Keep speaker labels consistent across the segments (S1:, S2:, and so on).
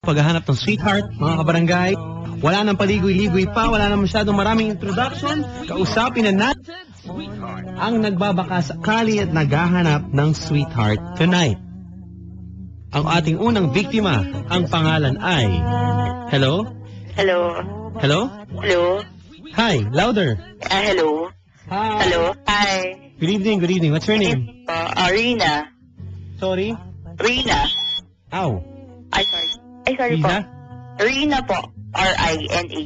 S1: Paghahanap ng sweetheart, mga kabarangay. Wala nang paligoy-ligoy pa, wala nang masyadong maraming introduction. Kausapin na natin ang nagbabaka sakali at naghahanap ng sweetheart tonight. Ang ating unang biktima, ang pangalan ay... Hello?
S2: Hello?
S1: Hello?
S2: Hello?
S1: Hi, louder.
S2: Hello?
S1: Hi.
S2: Hello? Hi.
S1: Good evening, good evening. What's your name?
S2: Rina.
S1: Sorry?
S2: Rina.
S1: Ow.
S2: Ay, sorry. Ay, sorry
S1: Rina?
S2: po. Rina po. R-I-N-A.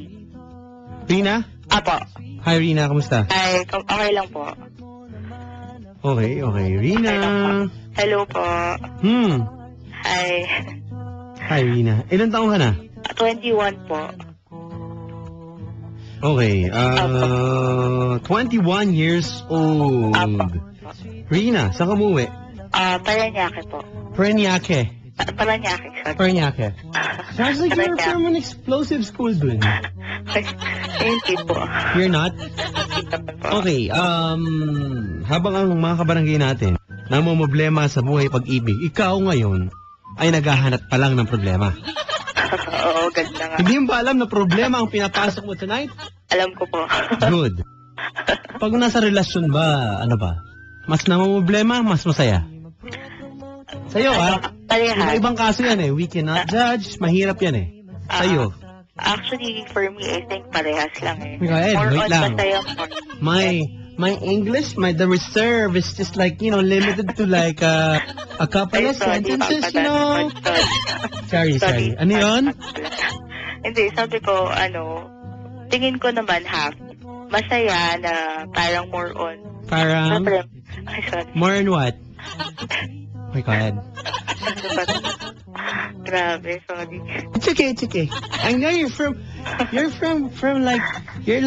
S1: Rina?
S2: Apo.
S1: Hi, Rina. Kamusta?
S2: Ay, okay lang po.
S1: Okay, okay. Rina.
S2: Hello po. Hi.
S1: Hi, Rina. Ilan taong ka na?
S2: 21 po.
S1: Okay, 21 years old.
S2: Apo.
S1: Rina, saan ka umuwi?
S2: Paranaque po.
S1: Paranaque.
S2: Paranaque, sorry.
S1: Paranaque. Sounds like you're from an explosive school dun.
S2: Hindi po.
S1: You're not? Okay, habang ang mga kabarangay natin namumblema sa buhay pag-ibig, ikaw ngayon ay naghahanap pa lang ng problema.
S2: Oo, ganda nga.
S1: Hindi mo ba alam na problema ang pinapasok mo tonight?
S2: Alam ko po.
S1: Good. Pag nasa relasyon ba, ano ba? Mas namumblema, mas masaya? Sa'yo,
S2: Parehas.
S1: Ibang kaso yan eh. We cannot judge. Mahirap yan eh. Sa'yo.
S2: Actually, for me, I think parehas lang eh.
S1: Mikael,
S2: More
S1: wait
S2: on
S1: lang.
S2: masaya po.
S1: My English, the reserve is just like, limited to like a couple
S2: Ay,
S1: of
S2: sorry,
S1: sentences,
S2: Papa,
S1: Sorry. Ano yun?
S2: Hindi, sabi ko, tingin ko naman half. Masaya na parang more on.
S1: Parang,
S2: Ay, sorry.
S1: more on what? Oh my God.
S2: Grabe, sorry.
S1: It's okay. I know you're from like, you're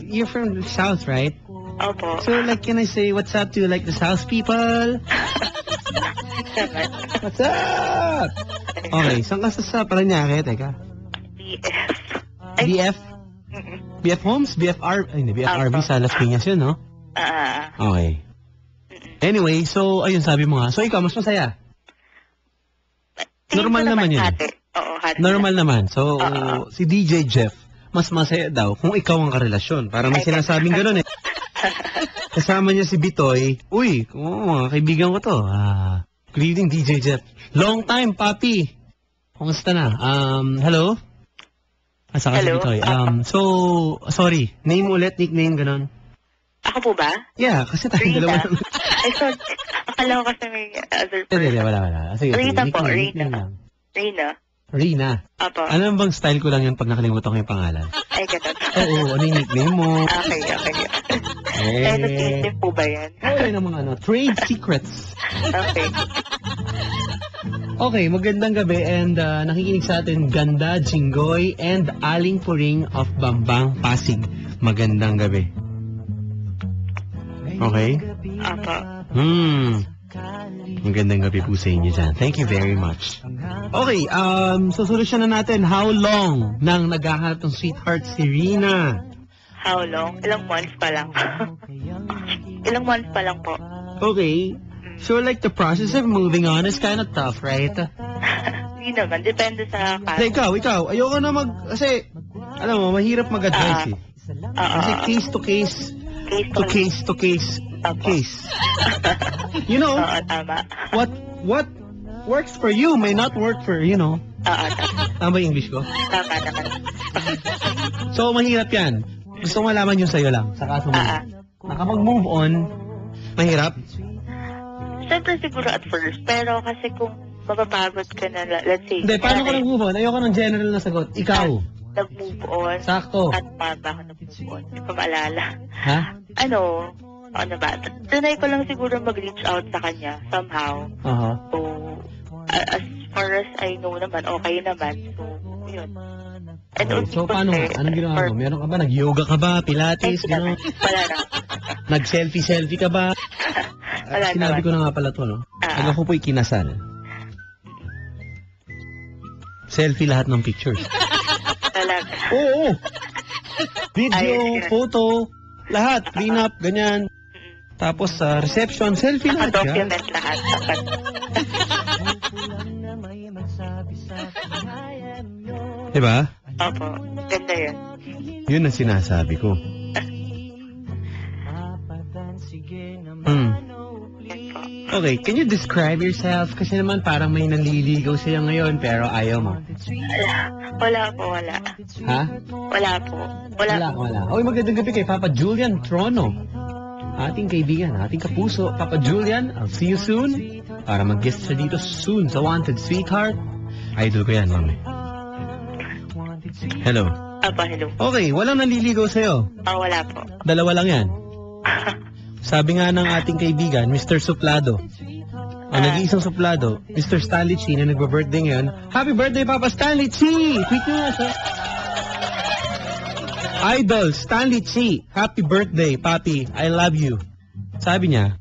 S1: you're from the South, right?
S2: Opo.
S1: So like, can I say what's up to like the South people? What's up? Okay, saan ka sa Paranaque? Teka.
S2: BF.
S1: BF? BF Homes? BFR? Ay, hindi, BFRB sa Las Piñas yun, no? Okay. Anyway, so, ayun, sabi mo nga. So, ikaw, mas masaya? Normal naman yun.
S2: Oo, hati.
S1: Normal naman. So, si DJ Jeff, mas masaya daw kung ikaw ang karelasyon. Para may sinasabing gano'n eh. Kasama niya si Bitoy. Uy, mga kaibigan ko to. Good evening, DJ Jeff. Long time, papi. Kumusta na? Hello? Saka si Bitoy. So, sorry. Name ulit, nickname, gano'n.
S2: Ako po ba?
S1: Yeah, kasi tayong dalawa naman.
S2: Ay, sorry. Akala ko kasi may other person.
S1: Hindi, wala. Sige,
S2: Rina po,
S1: nickname lang.
S2: Rina. Apo.
S1: Ano bang style ko lang yun pag nakalimutan ko yung pangalan?
S2: Ay, ganun.
S1: Oo, ano yung nickname mo?
S2: Okay. Nag-iisip po ba yan?
S1: Oo, yun ang mga trade secrets.
S2: Okay.
S1: Okay, magandang gabi and nakikinig sa atin Ganda, Jinggoy and Aling Puring of Bambang, Pasig. Magandang gabi. Okay?
S2: Apo.
S1: Magandang gabi po sa inyo dyan. Thank you very much. Okay, susolusyon na natin. How long nang naghahanap ng sweetheart si Rina?
S2: How long? Ilang months pa lang. Ilang months pa lang po.
S1: Okay. So like the process of moving on is kind of tough, right?
S2: Hindi naman. Depende sa kaso.
S1: Ikaw. Ayoko na kasi, alam mo, mahirap mag-advise eh. Kasi case to case. You know,
S2: tama.
S1: What works for you may not work for,
S2: Tama.
S1: Tama yung English ko?
S2: Tama naman.
S1: So, mahirap yan. Gusto ko malaman yung sa'yo lang, sa kaso mo. Nakapag-move on, mahirap?
S2: Siyempre siguro at first, pero kasi kung mapapagod ka na, let's say...
S1: Hindi, paano ka nag-move on? Ayoko ng general na sagot. Ikaw.
S2: Nag-move on.
S1: Sakto.
S2: At paano ako nag-move on? Hindi ko maalala.
S1: Ha?
S2: Ano ba? Tunay ko lang siguro mag-reach out sa kanya somehow. So, as far as I know naman, okay naman. So, yun.
S1: Okay. So, paano? Anong ginawa mo? Meron ka ba? Nag-yoga ka ba? Pilates? Gano'n?
S2: Wala na.
S1: Nag-selfie ka ba?
S2: Wala
S1: Sinabi ko na nga pala to, no? Pag ako po'y kinasal. Selfie lahat ng pictures.
S2: Talaga.
S1: Oo. Video, photo, lahat. Prenup, ganyan. Tapos sa reception, selfie lahat yan.
S2: Document lahat.
S1: Diba?
S2: Opo, ganda yun.
S1: Yun ang sinasabi ko.
S2: Yun po.
S1: Okay, can you describe yourself? Kasi naman parang may nanliligaw sa'yo ngayon pero ayaw mo.
S2: Wala po, wala.
S1: Ha?
S2: Wala po. Wala po.
S1: Wala. Oy, magandang gabi kay Papa Julian Trono. Ating kaibigan, ating kapuso. Papa Julian, I'll see you soon. Para mag-guest siya dito soon sa Wanted Sweetheart. Idol ko yan, mami. Hello.
S2: Aba, hello.
S1: Okay, walang nanliligaw sa'yo.
S2: Wala po.
S1: Dalawa lang yan. Sabi nga ng ating kaibigan, Mr. Suplado. Ang nag-iisang suplado, Mr. Stanley Chi na nagba-birthday ngayon. Happy birthday, Papa Stanley Chi! Tweet nyo nga siya. Idol, Stanley Chi. Happy birthday, Papi. I love you. Sabi niya.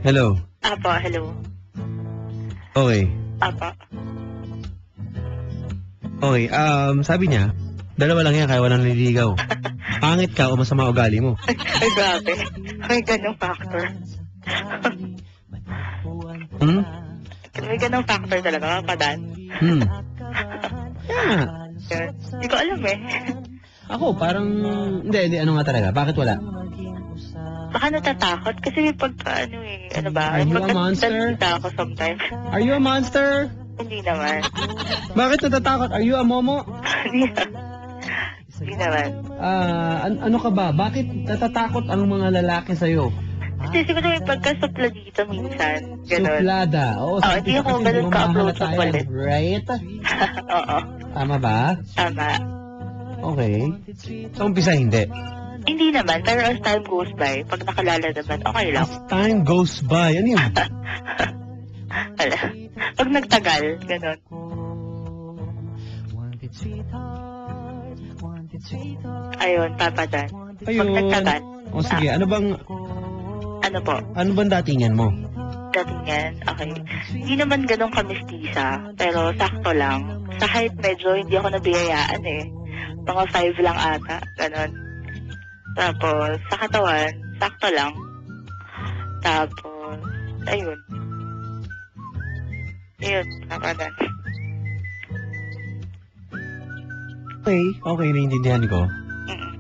S1: Hello.
S2: Aba, hello.
S1: Okay.
S2: Aba.
S1: Okay, sabi niya, dalawa lang yan kaya walang naliligaw. Pangit ka o masama ugali mo.
S2: Ay, grabe. May ganong factor.
S1: Hmm?
S2: May ganong factor talaga, Padan.
S1: Yeah.
S2: Hindi ko alam eh.
S1: Ako, parang, hindi, ano nga talaga, bakit wala?
S2: Baka natatakot kasi may pagka, ano ba?
S1: Are you a
S2: Pagka-
S1: monster?
S2: natatakot ako sometimes.
S1: Are you a monster?
S2: Hindi naman.
S1: Bakit natatakot? Are you a momo?
S2: Hindi naman.
S1: Ano ka ba? Bakit natatakot ang mga lalaki sa'yo?
S2: Kasi siguro may pagkasupla dito minsan. Ganon.
S1: Suplada. Oo, sabi
S2: hindi
S1: ko
S2: ako
S1: kasi
S2: ganun
S1: mamahalata
S2: ka-approach
S1: yan,
S2: ulit.
S1: right?
S2: Oo.
S1: Tama ba?
S2: Tama.
S1: Okay. Sa umpisa, hindi.
S2: Hindi naman, pero as time goes by, pag nakalala naman, okay lang.
S1: As time goes by, ano yun?
S2: Wala. Pag nagtagal, ganon. Ayun, papadan. Pag
S1: Ayun.
S2: nagtagal.
S1: O sige, ano bang
S2: Ano po?
S1: datingan mo?
S2: Dating yan, okay. Hindi naman ganun kamistisa, pero sakto lang. Sa height, medyo hindi ako nabiyayaan eh. Mga 5 lang ata, ganon. Tapos, sa katawan, sakto lang. Tapos, ayun. Ayun, papadan.
S1: Okay, naiintindihan ko.
S2: Mm.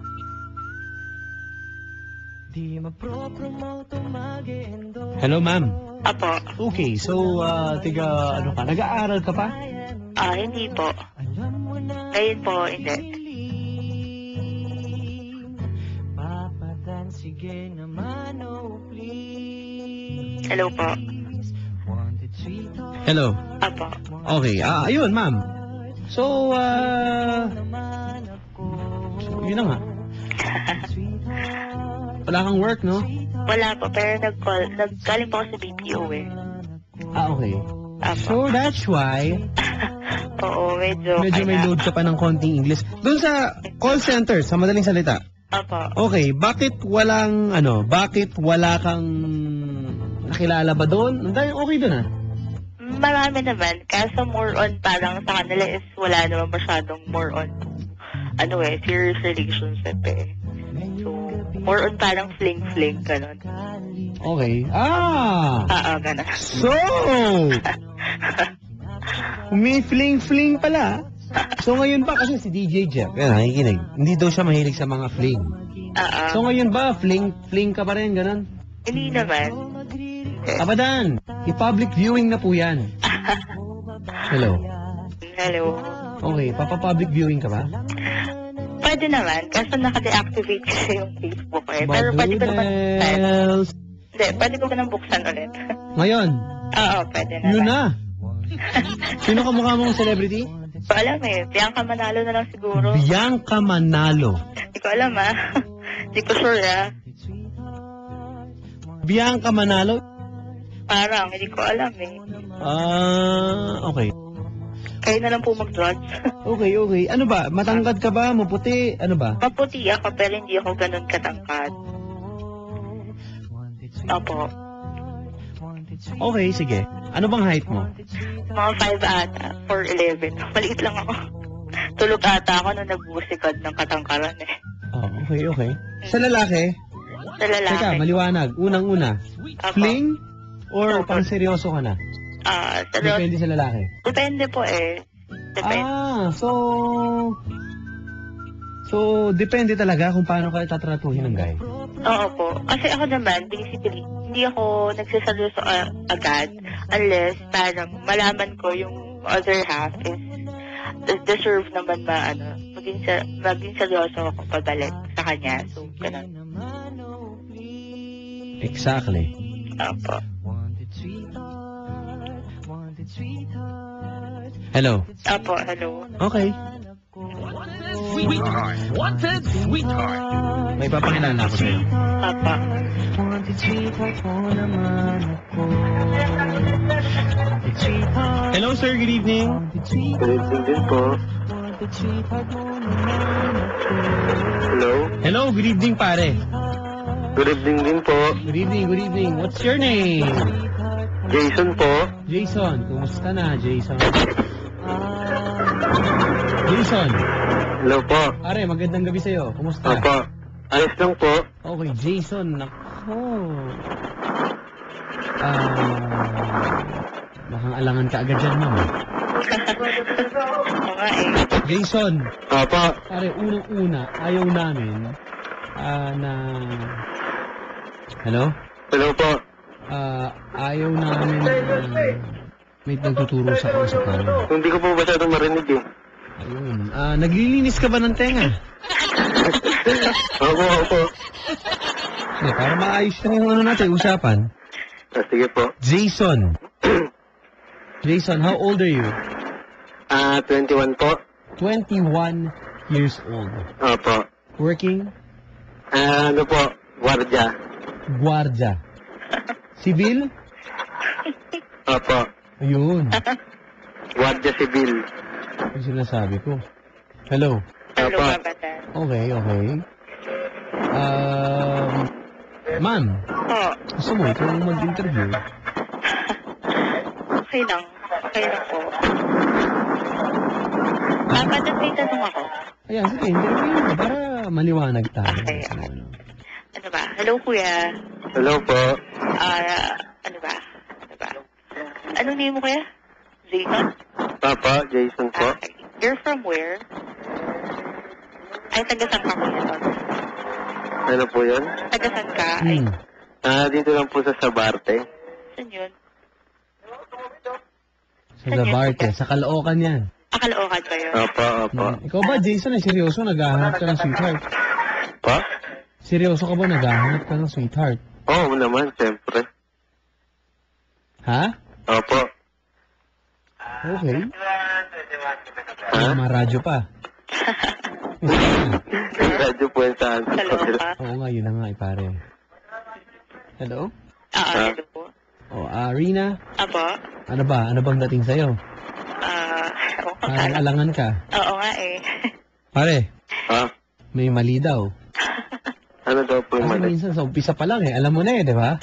S1: Hello, ma'am.
S2: Apo,
S1: Okay, so, ano ka, nag-aaral ka pa?
S2: hindi po. Ngayon po, hindi. Hello po.
S1: Hello.
S2: Apo.
S1: Okay, ayun, ma'am. So, yun na nga. Wala kang work, no?
S2: Wala po, pero naggaling po ako sa BPO eh.
S1: Okay.
S2: Apo.
S1: So, that's why,
S2: Oo, medyo
S1: may load ka pa ng konting English. Doon sa call center, sa madaling salita.
S2: Apo.
S1: Okay, bakit wala kang nakilala ba doon? Okay doon, ah.
S2: Marami naman, kaso more on parang sa kanila is wala naman masyadong more on serious relationship eh. So, more on parang fling-fling, ganon.
S1: Okay.
S2: Ganon.
S1: So, may fling-fling pala. So, ngayon ba, kasi si DJ Jeff, yan, nakikinig, hindi daw siya mahilig sa mga fling. So, ngayon ba, fling ka pa rin, ganon?
S2: Hindi naman.
S1: Abadan, i-public viewing na po yan. Hello.
S2: Hello.
S1: Okay, papa-public viewing ka ba?
S2: Pwede naman, kaso naka-deactivate kasi yung Facebook eh. Pero pwede ko naman buksan.
S1: Badoodles.
S2: Hindi, pwede ko naman buksan ulit.
S1: Ngayon,
S2: Oo, pwede naman.
S1: yun na. Sino kamukha mong celebrity?
S2: Hindi ko alam eh. Bianca Manalo na lang siguro.
S1: Bianca Manalo.
S2: Hindi ko alam Hindi ko sure
S1: Bianca Manalo?
S2: Parang, hindi ko alam eh.
S1: Okay.
S2: Kayo na lang po mag-judge.
S1: Okay. Ano ba? Matangkad ka ba? Maputi? Ano ba?
S2: Maputi ako pero hindi ako ganun katangkad. Opo.
S1: Okay, sige. Ano bang height mo?
S2: Mga 5 ata. 4'11". Maliit lang ako. Tulog ata ako nung nagbusikad ng katangkaran eh.
S1: Okay. Sa lalaki?
S2: Sa lalaki.
S1: Teka, maliwanag. Unang-una.
S2: Opo.
S1: Fling? Or
S2: Opo.
S1: pang seryoso ka na? Depende sa lalaki.
S2: Depende po eh. Depende.
S1: So, depende talaga kung paano ka tatratuhin ng guy.
S2: Oo po. Kasi ako naman, basically, hindi ako nagsasaluso agad unless parang malaman ko yung other half is deserve naman maging seryoso ako pabalik sa kanya. So, ganun.
S1: Exactly.
S2: Opo.
S1: Hello.
S2: Opo, hello.
S1: Okay.
S3: Wanted sweetheart.
S1: May papakilala ako sa'yo.
S2: Opo.
S1: Hello, sir. Good evening.
S4: Good evening din po. Hello?
S1: Hello, good evening, pare.
S4: Good evening din po.
S1: Good evening, good evening. What's your name?
S4: Jason po.
S1: Jason. Kumusta na, Jason? Jason.
S4: Hello po.
S1: Pare, magandang gabi sa'yo. Kumusta?
S4: Opo. Ayos lang po.
S1: Okay, Jason. Nako. Bakang alangan ka agad dyan, ma'am.
S2: Oo nga eh.
S1: Jason.
S4: Opo.
S1: Pare, unang-una, ayaw namin na... Hello?
S4: Hello po.
S1: Ayaw namin na may nagtuturo sa kausapan.
S4: Hindi ko po masyadong marinig eh.
S1: Ayun. Naglilinis ka ba ng tenga?
S4: Opo, opo.
S1: Hindi, para maayos lang yung ano natin, usapan.
S4: Sige po.
S1: Jason. Jason, how old are you?
S4: 21 po.
S1: 21 years old.
S4: Opo.
S1: Working?
S4: Ano po? Guardia.
S1: Guardia. Civil?
S4: Opo.
S1: Ayun.
S4: Guardia Civil.
S1: Yung sinasabi ko. Hello.
S2: Hello,
S4: Opo.
S2: kabatan.
S1: Okay, okay. Ma'am,
S2: Oo.
S1: gusto mo ikaw mag-interview?
S2: Okay lang. Okay lang po. Dapat may tanong ako.
S1: Ayan, sige, interview mo para maliwanag tayo.
S2: Okay. Ano ba? Hello, kuya.
S4: Hello po.
S2: Ano ba? Anong name mo, kuya? Jason?
S4: Papa, Jason po.
S2: Okay. You're from where? Ay, taga-san ka, kuya?
S4: Ano po yun?
S2: Taga-san ka? Ay,
S4: Dito lang po sa Sabarte.
S2: saan yun?
S1: Sa Zabarte, sa Caloocan yan.
S2: Akalookan ba yun?
S4: Opo, opo.
S1: Ikaw ba, Jason, ay seryoso? Naghahanap ka ng sweetheart?
S4: Pa?
S1: Seryoso ka ba naghahanap ka ng sweetheart?
S4: Oo naman, siyempre.
S1: Ha?
S4: Opo.
S1: Okay.
S4: Ha?
S1: Mga radyo pa.
S4: Radyo po yan saan.
S2: Kaloka?
S1: Oo nga, yun na nga, pare. Hello?
S2: Hello po.
S1: Rina,
S2: Apo?
S1: ano ba? Ano bang dating sa'yo? Parang alangan ka.
S2: Oo nga eh.
S1: Pare,
S4: Ha?
S1: may mali daw.
S4: Ano daw po yung
S1: Kasi
S4: mali?
S1: minsan sa umpisa pa lang alam mo na di ba?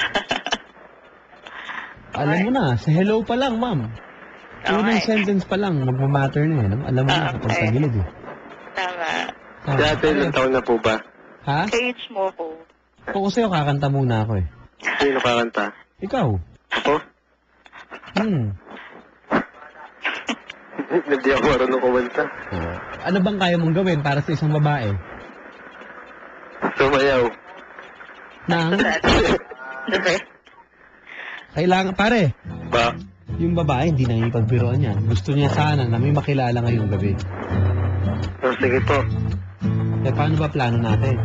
S1: Alam mo na, sa hello pa lang, ma'am. Unang sentence pa lang, magmamatter na no? Alam mo na kapag tagilid eh.
S2: Tama.
S4: Dati, ilang taon na po ba?
S1: Ha?
S2: Age mo ko.
S1: Kung sa'yo, kakanta muna ako eh.
S4: Sino kakanta?
S1: Ikaw.
S4: Ako? Hindi ako marunong kumanta.
S1: Ano bang kaya mong gawin para sa isang babae?
S4: Sumayaw.
S1: Nang,
S2: Diba?
S1: kailangan, pare,
S4: Ba?
S1: yung babae hindi na ipagbiroan yan. Gusto niya sana na may makilala ngayong gabi.
S4: Sige po.
S1: Kaya paano ba plano natin?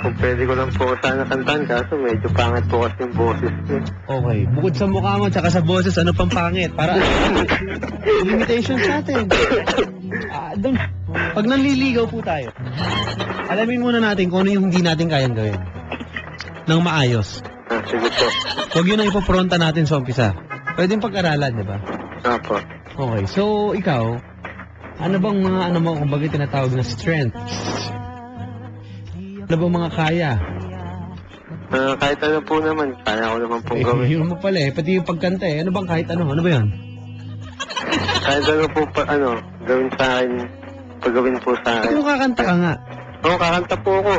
S4: Kung pwede ko lang po sana kantahan, kaso medyo pangit po kasi yung boses ko.
S1: Okay, bukod sa mukha mo tsaka sa boses, ano pang pangit? Para limitations natin. Doon, pag nanliligaw po tayo, alamin muna natin kung ano yung hindi natin kayang gawin. Nang maayos.
S4: Sige po.
S1: Huwag yun ang ipopronta natin sa umpisa. Pwedeng pag-aralan, di ba?
S4: Apo.
S1: Okay, so ikaw, ano bang mga ano mo, kumbaga tinatawag na strength? Ano bang mga kaya?
S4: Kahit ano po naman, kaya ko naman pong gawin.
S1: Yun mo pala eh, pati yung pagkanta eh. Ano bang kahit ano? Ano ba yun?
S4: Kahit ano po gawin sa akin, paggawin po sa
S1: Pati
S4: akin.
S1: mo kakanta ka nga.
S4: Oo, kakanta po ako.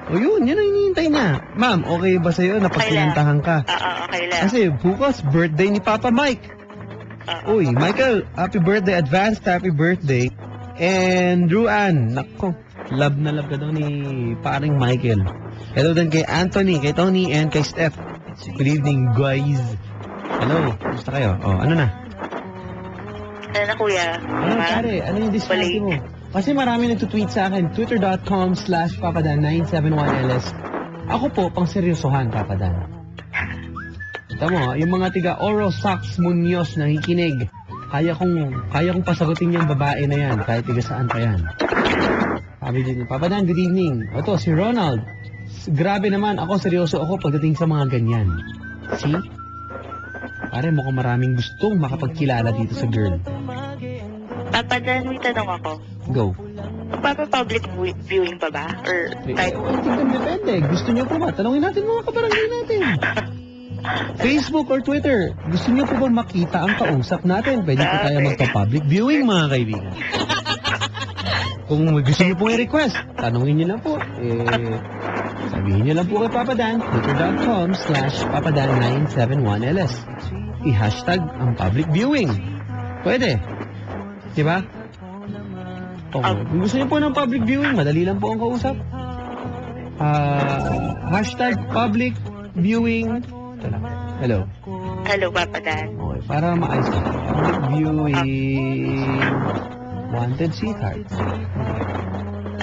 S1: O yun ang hinihintay niya. Ma'am, okay ba sa'yo na pagpinantahan ka?
S2: Oo, okay lang.
S1: Kasi bukas, birthday ni Papa Mike. Uy, Michael, happy birthday, advanced happy birthday. And Ruan, nako, love na love ka daw ni paring Michael. Hello din kay Anthony, kay Tony, and kay Steph. Good evening, guys. Hello, kumusta kayo? Oh, ano na?
S2: Ano na, kuya?
S1: Ano, pare, ano yung diskarte
S2: Balik.
S1: mo? Kasi marami nagtutweet sa akin, twitter.com/papadan971ls. Ako po, pang seryosohan, Papadan. Tama, yung mga tiga Oro Sax Munoz na nakikinig. Kaya kong pasagutin yung babae na yan, kahit tiga saan pa yan. Sabi din, Papadan, good evening. Ito, si Ronald. Grabe naman, ako seryoso ako pagdating sa mga ganyan. See? Pare, mukhang maraming gustong makapagkilala dito sa girl.
S2: Papadan, may tanong ako.
S1: Go.
S2: Magpapa-public viewing pa ba? Or type?
S1: Depende. Gusto niyo po ba? Tanungin natin mga kabarangay natin. Facebook or Twitter, gusto niyo po ba makita ang kausap natin? Pwede po tayo magpa-public viewing, mga kaibigan. Kung gusto niyo pong i-request, tanungin niyo lang po. Sabihin niyo lang po kay Papadan, twitter.com/papadan971ls. I-hashtag ang public viewing. Pwede. Diba? Okay. Kung gusto niyo po ng public viewing, madali lang po ang kausap. Hashtag public viewing. Ito lang. Hello.
S2: Hello, Papadan.
S1: Okay, para maayos ka. Public viewing. Wanted sweetheart.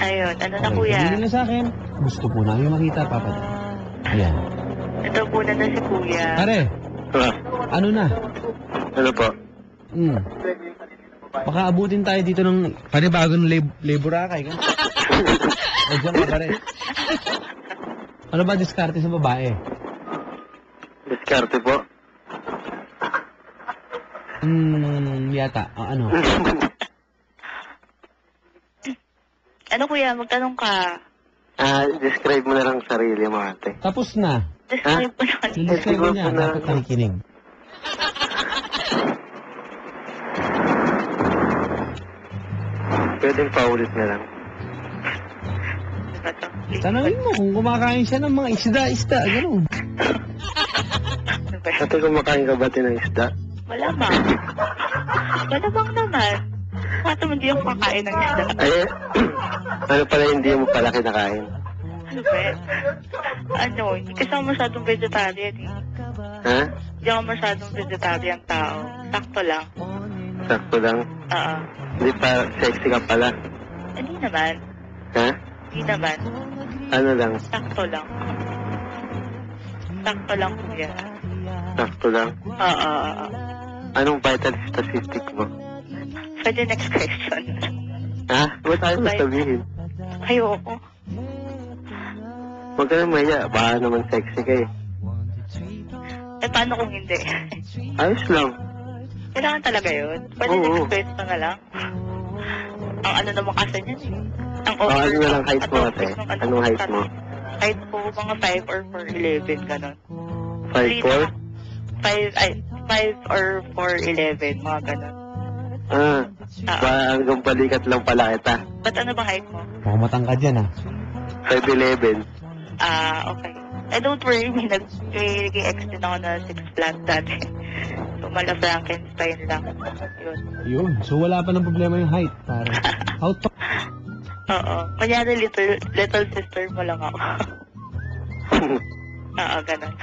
S2: Ayun, ano na,
S1: Okay,
S2: kuya?
S1: sabihin nyo sa akin, gusto po namin makita, Papa. Ayan.
S2: Ito po na si kuya.
S1: Pare, ano na?
S4: Ano po?
S1: Baka abutin tayo dito ng panibagong laborakay. O dyan ka, pare. Ano ba diskarte sa babae?
S4: Diskarte po?
S1: Yata. Ano?
S2: Ano, kuya? Magtanong ka.
S4: Describe mo na lang sarili mo, ate.
S1: Tapos na.
S2: Describe mo na kanina.
S1: Describe mo niya, dapat nakikinig.
S4: Pwedeng paulit na lang.
S2: Ano to?
S1: Tanawin mo kung kumakain siya ng mga isda, gano'n.
S2: Ano ba?
S4: Ate, kumakain ka ba ng isda?
S2: Malamang. Malamang naman. Bakit naman di ako kakain ng isda?
S4: Ay, ano pala hindi mo pala kinakain?
S2: Ano ba? Ano, hindi kasi ako masyadong vegetarian eh.
S4: Ha?
S2: Hindi ako masyadong vegetarian tao. Sakto lang.
S4: Sakto lang.
S2: Oo.
S4: Hindi pa sexy ka pala.
S2: Hindi naman.
S4: Ha?
S2: Hindi naman.
S4: Ano lang?
S2: Sakto lang. Sakto lang, kuya.
S4: Sakto lang.
S2: Oo.
S4: Anong vital statistic mo?
S2: Pwede next question.
S4: Ha? Ba't tayo sasabihin?
S2: Ayoko.
S4: Huwag ka na maya. Baka naman sexy ka eh.
S2: Eh, paano kung hindi?
S4: Ayos lang.
S2: Kailangan talaga yun. Pwede
S4: Oo.
S2: next question na lang. Ang ano naman kasi niyan eh. Ang
S4: Ano na lang height mo, ate? Anong height mo?
S2: Height ko mga 5 or 4'11", ganon.
S4: 5'4"?
S2: 5 or 4'11", mga ganon.
S4: Ba hanggang balikat lang pala kita.
S2: Ba't ano ba height mo?
S1: Mukhang matangkad yan,
S4: 5'11".
S2: Okay. Don't worry, may nag-extend ako na 6 flat dati. So, mala Frankenstein lang. Yun.
S1: Yun. So, wala pa ng problema yung height. Parang, how to...
S2: Oo. Kunyari, little sister mo lang ako. Oo, ganun.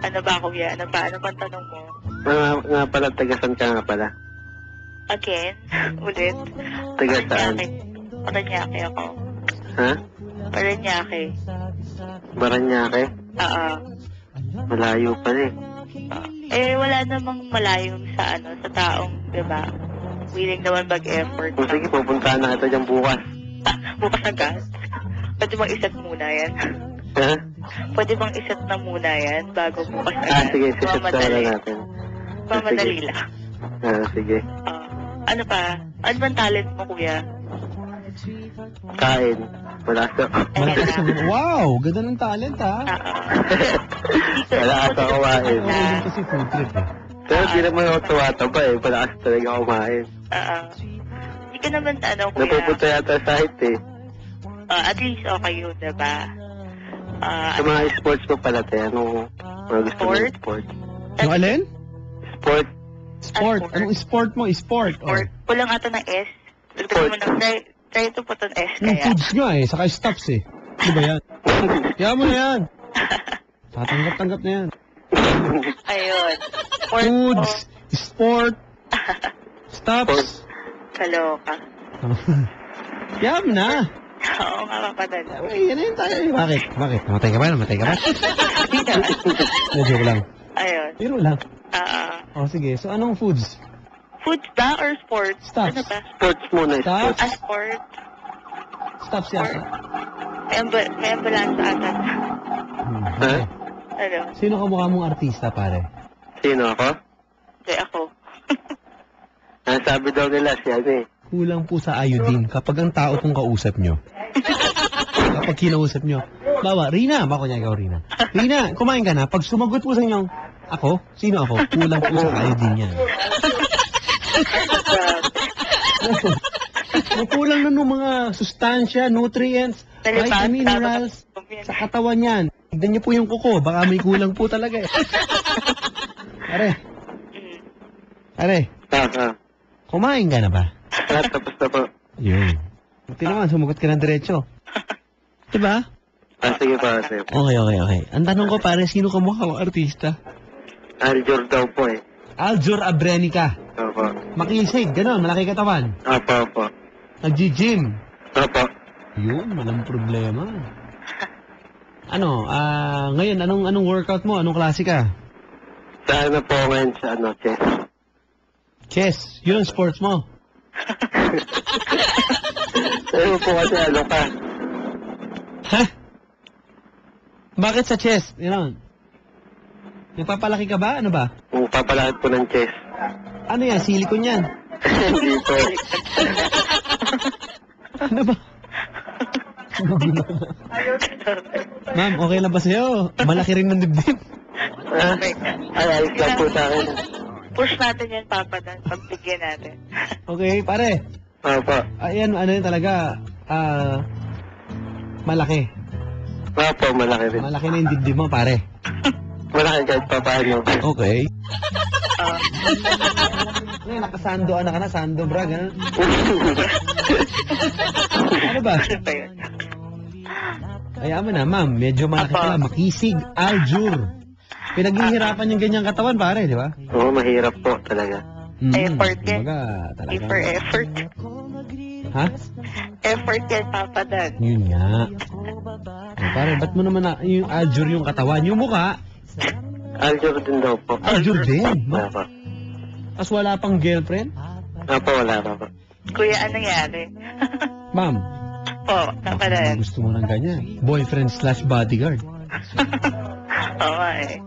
S2: Ano ba, kuya? Ano ba ang tanong mo?
S4: Nga pala, tagasan ka nga pala.
S2: Again? Ulit?
S4: Taga saan?
S2: Paranaque ako.
S4: Ha?
S2: Paranaque.
S4: Baranyake?
S2: Oo.
S4: Malayo pa eh.
S2: Wala namang malayo sa sa taong, di ba? Willing naman mag-effort.
S4: Kung sige, pupuntahan na kita dyan bukas.
S2: Bukas agad. Pwede bang iset muna yan?
S4: Ha?
S2: Pwede bang iset na muna yan bago bukas agad?
S4: Sige, sisit na lang natin.
S2: Mamadali lang.
S4: Sige.
S2: Ano pa? Ano bang talent mo, kuya?
S4: Kain. Wala ka.
S1: Wow! Ganda ng talent, ha?
S4: Wala ka kumain.
S1: Okay din kasi food trip, eh.
S4: Pero di naman ako tumataba eh. Wala ka talaga kumain.
S2: Hindi ka naman, kuya.
S4: Napupunta yata sa height eh.
S2: At least okay yun, diba?
S4: Sa mga sports mo pala, te, anong mga gusto mo
S2: Sport?
S4: sport?
S1: Yung alin?
S4: Sport?
S1: Sport.
S2: sport.
S1: Anong sport mo? Sport.
S2: Or, kulang ata ng S. Dagdagan mo ng try to put an S
S1: Yung
S2: kaya.
S1: foods nga eh, saka stops eh. Di ba yan? Kaya mo na yan. Tatanggap-tanggap na yan.
S2: Ayun. Sport
S1: Foods,
S2: mo.
S1: sport, stops.
S2: Kaloka.
S1: Kaya mo na.
S2: Oo nga, papadal.
S1: Uy, yan na yun tayo. Bakit? Bakit? Namatay ka ba? Namatay ka ba? Joke lang.
S2: Ayun.
S1: Pero lang.
S2: Ah,
S1: Sige. So, anong foods?
S2: foods ba or sports?
S1: Stops.
S2: Ano ba?
S4: Sports muna,
S1: Stops.
S4: sports.
S2: Sport.
S1: Stops yata.
S2: May ambulance ata.
S4: Ha?
S2: Ano?
S1: Sino ka mukha mong artista, pare?
S4: Sino ako?
S2: Hindi ako.
S4: Ang sabi daw nila siya, eh.
S1: Kulang po sa iodine kapag ang tao pong kausap nyo. Kapag kinausap nyo. Bawa, Rina. Bako niya ikaw, Rina. Rina, kumain ka na. Pag sumagot po sa inyo, ako? Sino ako? Kulang po sa iodine yan. Kulang na ng mga sustansya, nutrients,
S2: Nalipat,
S1: minerals sa katawan yan. Tignan niyo po yung kuko. Baka may kulang po talaga eh. Are, are, kumain ka na ba?
S4: Tapos na po.
S1: Yun. Buti naman, sumagot ka ng diretso. Diba?
S4: Sige pa, sir.
S1: Okay. Ang tanong ko, pare, sino ka mukha mong artista?
S4: Aljur daw po, eh.
S1: Aljur Abrenica.
S4: Opo.
S1: Makisig, gano'n, malaki katawan.
S4: Opo.
S1: Nag-gym.
S4: Opo.
S1: Yun, walang problema. Ano, ngayon, anong workout mo? Anong klase ka?
S4: Sa ano po ngayon sa chess?
S1: Chess. Yun ang sports mo.
S4: Ayun po kasi ano ka.
S1: Ha? Bakit sa chess? Yun. Nagpapalaki ka ba? Ano ba?
S4: Kung papalakad po ng chess.
S1: Ano yan? Silicone yan?
S4: Hindi po.
S1: Ano ba? Ma'am, okay lang ba sa'yo? Malaki rin ng dibdib.
S4: Ay, ayos lang po sa akin.
S2: Push natin yan, Papa, Dan. Pagbigyan natin.
S1: Okay, pare.
S4: Opo.
S1: Ayan, ano yun talaga, malaki.
S4: Opo, malaki rin.
S1: Malaki na yung dibdib mo, pare.
S4: Malaki kahit pa paano.
S1: Okay. Ngayon, nakasando, ka na, sando, bra, gano'n. Ano ba?
S2: Ano ba yun?
S1: Ayaw mo na, ma'am. Medyo malaki ka lang. Makisig, aljur. Pinaghihirapan yung ganyang katawan, pare, di ba?
S4: Oo, mahirap po talaga.
S2: Effort yan.
S1: Kumbaga, talaga.
S2: For effort.
S1: Ha?
S2: Effort yan, Papa, Dan.
S1: Yun nga. Pare, ba't mo naman yung aljur yung katawan? Yung mukha,
S4: Aljur din daw po.
S1: aljur din.
S4: Opo.
S1: Tapos wala pang girlfriend?
S4: Opo, wala pa po.
S2: Kuya, anong nangyari?
S1: Ma'am,
S2: Po, Papa, Dan.
S1: gusto mo ng ganyan. Boyfriend/bodyguard.
S2: Oo nga eh.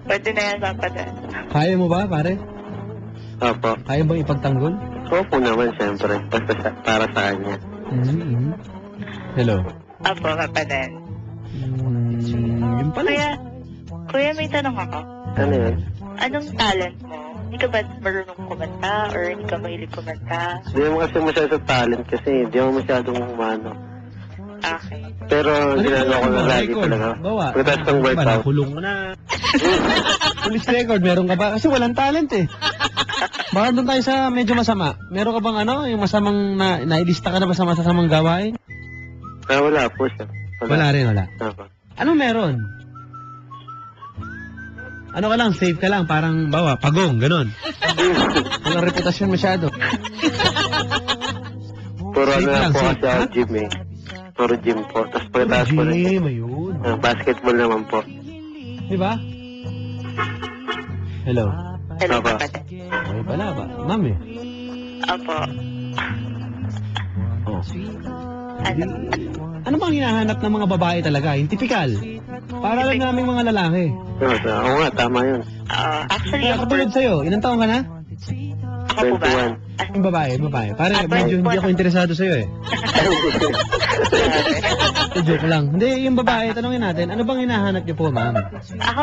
S2: Pwede na yan, Papa, Dan.
S1: Kaya mo ba, pare?
S4: Opo.
S1: Kaya bang ipagtanggol?
S4: Opo naman, siyempre. Basta para sa kanya.
S1: Hello.
S2: Apo, Papa, Dan.
S1: Yun pala.
S2: Kuya, may tanong ako.
S4: Ano yun?
S2: Anong talent mo? Hindi ka ba marunong kumanta or hindi ka mahilig kumanta?
S4: Hindi mo kasi masyado sa talent kasi hindi mo masyadong umano.
S2: Okay.
S4: Pero ginagawa ko na lagi
S1: Record.
S4: talaga.
S1: Bawa.
S4: Pagkatapos ng
S1: Ba,
S4: workout.
S1: nakulong mo na. Police record, meron ka ba? Kasi walang talent eh. Baka doon tayo sa medyo masama. Meron ka bang yung masamang nailista ka na ba sa masasamang gawain?
S4: Wala po siya.
S1: Wala rin, wala.
S4: Opo.
S1: Anong meron? Ano ka lang, safe ka lang, parang, bawa, pagong, ganun. Walang reputasyon masyado.
S4: Puro
S1: Safe
S4: ano na
S1: lang,
S4: po
S1: safe.
S4: kasi ako
S1: Ha?
S4: gym eh. Puro gym po. Tapos pagkatapos po na
S1: Gym, ayun.
S4: basketball naman po.
S1: Di ba? Hello.
S2: Hello,
S4: Apo.
S2: Papa, Dan.
S1: Okay pala ba? Ma'am eh.
S2: Apo.
S1: Oh.
S2: Ano?
S1: Ano bang hinahanap ng mga babae talaga? Yung typical. Para lang namin mga lalaki.
S4: Oo nga, tama yun.
S2: Actually,
S1: Kaya
S2: ako
S1: katulad sa'yo, ilang taon ka na?
S2: po ba?
S4: 21.
S1: Yung babae. Pare, medyo hindi ako interesado sa'yo eh. Joke lang. Hindi, yung babae, tanongin natin, ano bang hinahanap niyo po, ma'am?
S2: Ako,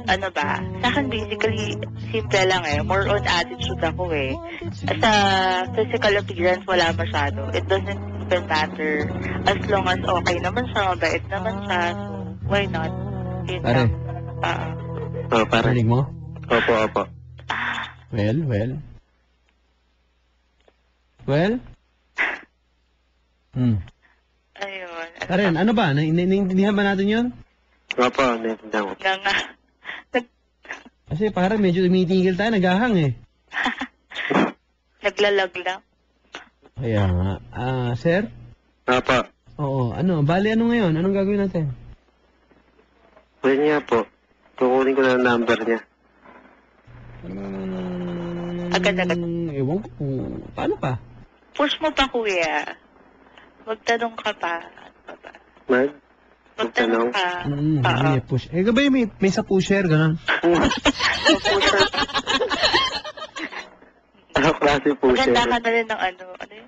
S2: ano ba? Sa akin basically, simple lang eh. More on attitude ako eh. Sa physical appearance, wala masyado. It doesn't even matter. As long as okay naman siya, mabait naman siya. So, why not? Yun
S1: Pare.
S2: lang.
S4: Pare.
S1: Parinig mo?
S4: Opo.
S1: Well?
S2: Ayun.
S1: Karen, ano ba? Naiintindihan ba natin yun?
S4: Opo, naintindihan ko.
S2: Nga.
S1: Kasi parang medyo tumitigil tayo, naghahang eh.
S2: Naglalag lang.
S1: Kaya nga. Sir?
S4: Opo.
S1: Oo, bali ano ngayon? Anong gagawin natin?
S4: Pwede niya po. Kukunin ko na ang number niya.
S2: Agad-agad.
S1: Ewan ko kung paano pa.
S2: Push mo pa, kuya. Magtanong ka pa. Magtanong ka.
S1: Hindi push. Gabay may sa pusher, gano'n.
S4: Ano klase po siya?
S2: Maganda ka na rin ng ano yun?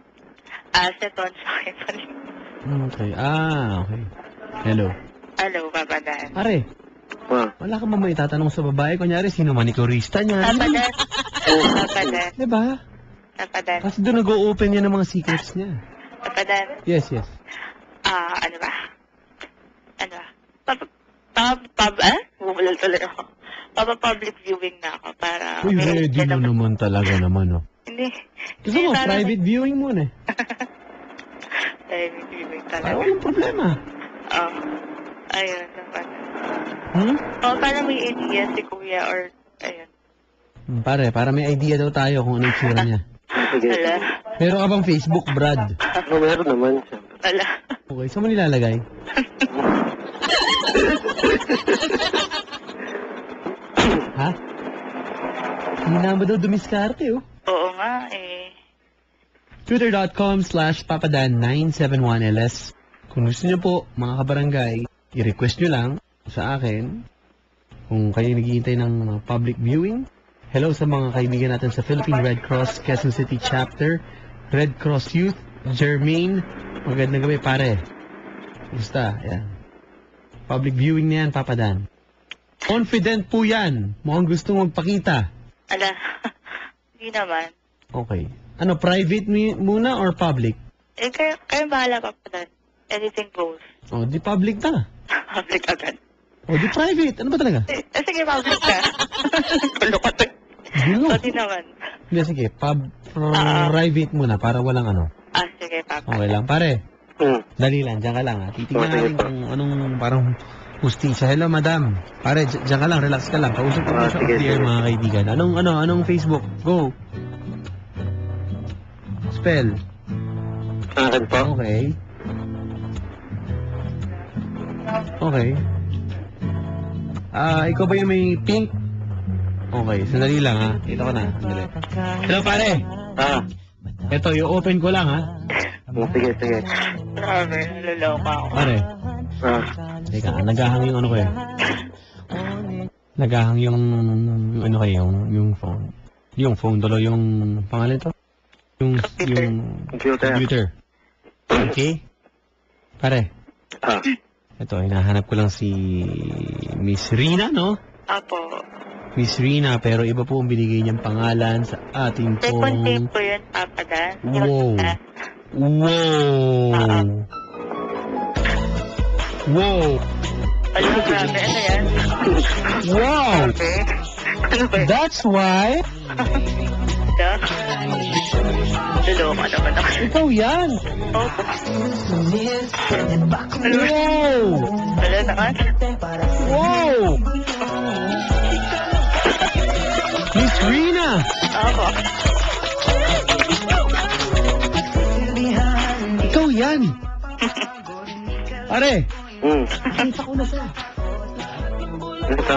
S2: Asset on sa akin pa rin.
S1: Okay. Okay. Hello.
S2: Hello, Papa Dan.
S1: Pare, wala ka ba may itatanong sa babae? Kunyari, sino manikurista niya?
S2: Papa Dan. Papa Dan.
S1: Diba?
S2: Papa Dan.
S1: Kasi doon nag-o-open niya ng mga secrets niya.
S2: Papa Dan.
S1: Yes.
S2: Ano ba? Bumulal tuloy ako. Public viewing na ako para...
S1: Uy, ready mo naman talaga naman, oh.
S2: Hindi.
S1: Gusto mo, private viewing muna eh.
S2: Private viewing talaga.
S1: Para walang problema.
S2: Ayun naman. Para may idea si kuya or... Ayun.
S1: Pare, para may idea daw tayo kung ano yung tsura niya.
S4: Sige.
S2: Wala.
S1: Meron ka bang Facebook, Brad?
S4: Meron naman siya.
S2: Wala.
S1: Okay, saan mo nilalagay? Ha? Hindi na ba daw dumiskarte, oh?
S2: Oo nga eh.
S1: Twitter.com/papadan971ls. Kung gusto niyo po, mga kabarangay, i-request nyo lang sa akin kung kayo naghihintay ng public viewing. Hello sa mga kaibigan natin sa Philippine Red Cross Quezon City Chapter, Red Cross Youth, Jermaine. Magandang gabi, pare. Gusta, yan. Public viewing na yan, Papadan. Confident po yan. Mukhang gusto magpakita.
S2: Ala. Hindi naman.
S1: Okay. Ano, private muna or public?
S2: Kayo bahala pa pa doon. Anything goes.
S1: O, di public na.
S2: Public agad.
S1: O, di private. Ano ba talaga?
S2: Sige, public ka. Kulo ka to.
S1: Gulo.
S2: O, di naman.
S1: Hindi, sige. Private muna para walang ano.
S2: Sige, Papa.
S1: Okay lang. Pare, dali lang. Diyan ka lang. Titignan natin kung anong parang hustisya. Hello, madam. Pare, diyan ka lang. Relax ka lang. Kausap ko siya
S4: sige,
S1: clear,
S4: sige.
S1: mga kaibigan. Anong Facebook? Go. Spell.
S4: Akin po?
S1: Okay. Okay. Ikaw ba yung may pink? Okay, sandali lang ha. Ito ko na. Sandali. Hello pare. Ito, i-open ko lang ha.
S4: Sige.
S2: Grabe, naloloka ako.
S1: Pare. Teka, naghahang yung ano ko eh. Naghahang yung ano kayo, yung phone. Yung phone, dalo yung pangalan to? Yung computer. Okay? Pare. Ito, hinahanap ko lang si Miss Rina, no?
S2: Apo.
S1: Miss Rina, pero iba po ang binigay niyang pangalan sa ating
S2: Second tape
S1: pong...
S2: ko yun, Papa Dan.
S1: Wow. Wow!
S2: Alam mo, grabe. Ano yan?
S1: Wow!
S2: Okay. Ano ba yun?
S1: That's why...
S2: Naloloka naman ako.
S1: Ikaw yan!
S2: Opo.
S1: Wow!
S2: Wala naman.
S1: Wow! Miss Rina!
S2: Opo.
S1: Ikaw yan! Pare! Nakita ko na siya.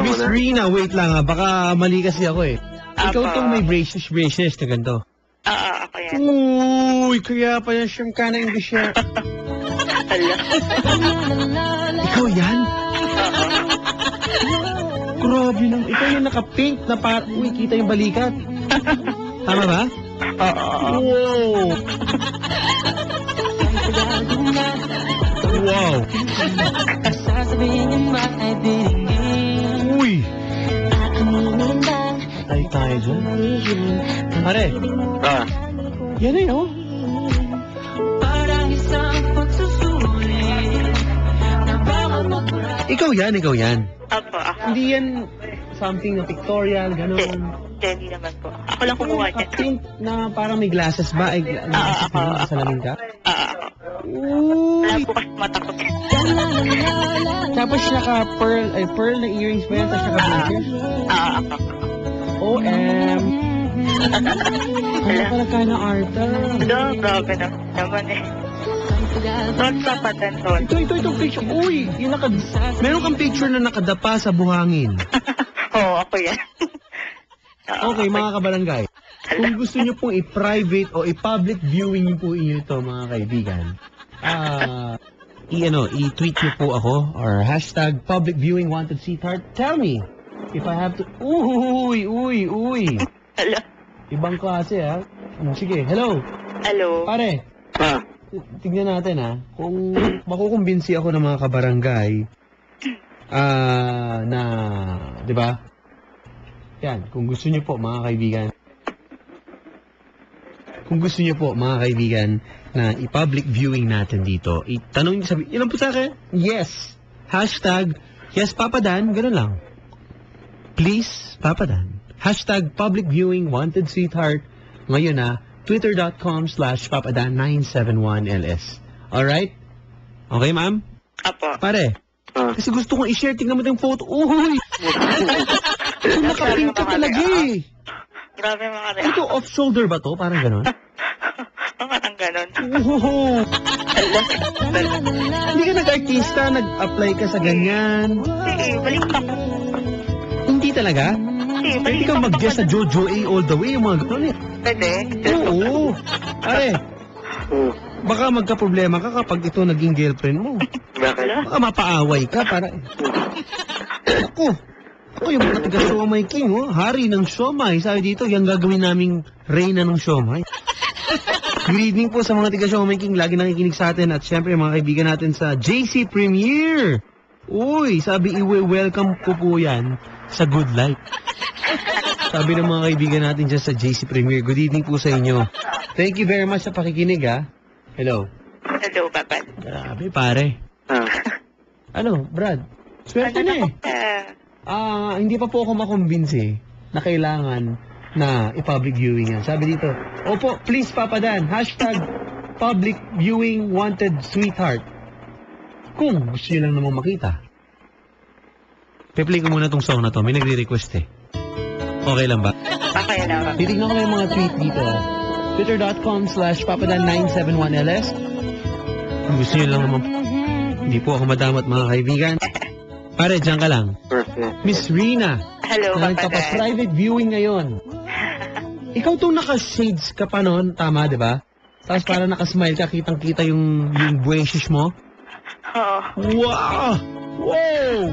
S1: Miss Rina, wait lang ha. Baka mali kasi ako eh. Ikaw
S2: Apa.
S1: tong may braces na ganito.
S2: Ako yan.
S1: Uy, kaya pa yan siyang kana English yan.
S2: Hala.
S1: Ikaw yan? Grabe nang, ikaw yung naka-pink na uy, kita yung balikat. Tama ba? Wow! Wow! Uy! Patay tayo dyan. Pare, yan eh, oh. Ikaw yan, ikaw yan.
S2: Opo, ako.
S1: Hindi yan something na pictorial, gano'n.
S2: Hindi naman po. Ako lang kumuha niya.
S1: Tint na parang may glasses ba? Ay, glasses
S2: ako.
S1: na salamin ka?
S2: Ako. Wala
S1: Uy!
S2: po kasi matakot.
S1: Tapos pearl na earrings ba yan? Tapos naka-braces?
S2: Ako.
S1: OM! Kaya pala ka na Arta.
S2: Grabe na naman eh. Not sa patenton.
S1: Ito picture. Uy! Meron kang picture na nakadapa sa buhangin.
S2: Oo, ako yan.
S1: Okay, mga kabarangay. Kung gusto nyo pong i-private o i-public viewing nyo po inyo ito, mga kaibigan, i-tweet nyo po ako or hashtag public viewing wanted sweetheart. Tell me if I have to... Uy!
S2: Hello?
S1: Ibang klase, ha? Sige, hello.
S2: Hello?
S1: Pare,
S4: Ah,
S1: tignan natin, ha? Kung makukumbinsi ako ng mga kabarangay, na, di ba? Yan, kung gusto niyo po, mga kaibigan, na i-public viewing natin dito, itanong niyo, sabi, ilan po sa akin? Yes. Hashtag, yes, Papa Dan, ganun lang. Please, Papa Dan. Hashtag public viewing wanted sweetheart. Ngayon na, twitter.com/papadan971ls. Alright? Okay, ma'am?
S2: Apo.
S1: Pare, kasi gusto kong i-share, tingnan mo yung photo. Uy! Nakapink ka talaga eh.
S2: Grabe mga rin.
S1: Ito, off-shoulder ba to? Parang gano'n?
S2: Parang ganon.
S1: Oo. Hindi ka nag-artista, nag-apply ka sa ganyan.
S2: Hindi, baliktad ko.
S1: Hindi talaga?
S2: Hindi,
S1: Pwede
S2: baliktad
S1: kang mag-guess sa Jojo A all the way, yung mga gano'n eh.
S2: Pwede?
S1: Oo. Pare, baka magka-problema ka kapag ito naging girlfriend mo.
S4: bakit?
S1: Baka mapaaway ka para... Ako yung mga taga-Siomay King, oh. Hari ng Siomay. Sabi dito, yung gagawin naming reyna ng Siomay. Good evening po sa mga taga-Siomay King. Lagi nakikinig sa atin. At syempre, mga kaibigan natin sa JC Premier. Uy, sabi, welcome ko po yan sa Good Life. Sabi ng mga kaibigan natin dyan sa JC Premier. Good evening po sa inyo. Thank you very much sa pakikinig, ha. Hello.
S2: Hello, Papa.
S1: Grabe, pare. Ano, Brad? Swerte na eh. Hindi pa po ako makumbinsi na kailangan na i-public viewing yan. Sabi dito, opo, please Papa Dan, hashtag public viewing wanted sweetheart. Kung gusto nyo lang namang makita. Pe-play ko muna tong song na to. May nagre-request eh. Okay lang ba?
S2: Okay lang.
S1: Titignan ko na yung mga tweet dito. Twitter.com/papadan971ls. Kung gusto nyo lang naman, hindi po ako madamat mga kaibigan. Pare, dyan ka lang. Miss Rina,
S2: Hello,
S1: na
S2: Papa Dan.
S1: nagpapa-private viewing ngayon. Ikaw tong naka-shades ka pa noon, tama, di ba? Tapos para naka-smile ka, kitang-kita yung buweshish mo.
S2: Oo.
S1: Wow! Wow!